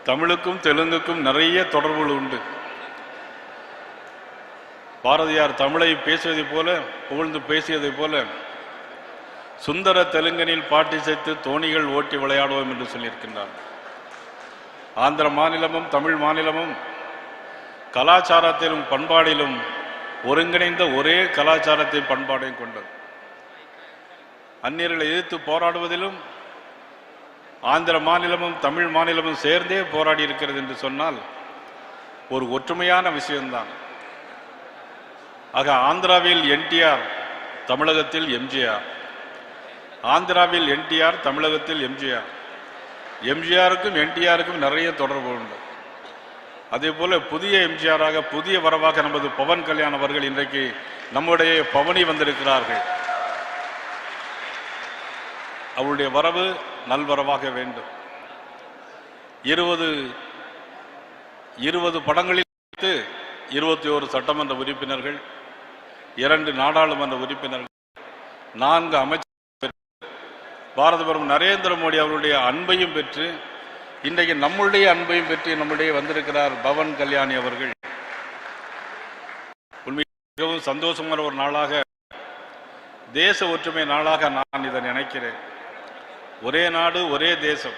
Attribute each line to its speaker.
Speaker 1: தமிழுக்கும் தெலுங்குக்கும் நிறைய தொடர்புகள் உண்டு. பாரதியார் தமிழை பேசுவதை போல புகழ்ந்து பேசியதை போல சுந்தர தெலுங்கனில் பாட்டிசைத்து தோணிகள் ஓட்டி விளையாடுவோம் என்று சொல்லியிருக்கின்றார். ஆந்திர மாநிலமும் தமிழ் மாநிலமும் கலாச்சாரத்திலும் பண்பாடிலும் ஒருங்கிணைந்த ஒரே கலாச்சாரத்தையும் பண்பாடையும் கொண்டது. அந்நியர்களை எதிர்த்து போராடுவதிலும் ஆந்திர மாநிலமும் தமிழ் மாநிலமும் சேர்ந்தே போராடி இருக்கிறது என்று சொன்னால் ஒரு ஒற்றுமையான விஷயம்தான். ஆக ஆந்திராவில் என்டிஆர், தமிழகத்தில் எம்ஜிஆர். ஆந்திராவில் என்டிஆர், தமிழகத்தில் எம்ஜிஆர். எம்ஜிஆருக்கும் என்டிஆருக்கும் நிறைய தொடர்பு உண்டு. அதே போல புதிய எம்ஜிஆராக புதிய வரவாக நமது பவன் கல்யாண் அவர்கள் இன்றைக்கு நம்முடைய பவனி வந்திருக்கிறார்கள். அவருடைய வரவு நல்வரவாக வேண்டும். 20 படங்களில் 21 சட்டமன்ற உறுப்பினர்கள், 2 நாடாளுமன்ற உறுப்பினர்கள், 4 அமைச்சர்கள், பாரத பிரதமர் நரேந்திர மோடி அவருடைய அன்பையும் பெற்று இன்றைக்கு நம்முடைய அன்பையும் பெற்று நம்முடைய வந்திருக்கிறார் பவன் கல்யாணி அவர்கள். மிகவும் சந்தோஷமான ஒரு நாளாக, தேச ஒற்றுமை நாளாக நான் இதை நினைக்கிறேன். ஒரே நாடு ஒரே தேசம்.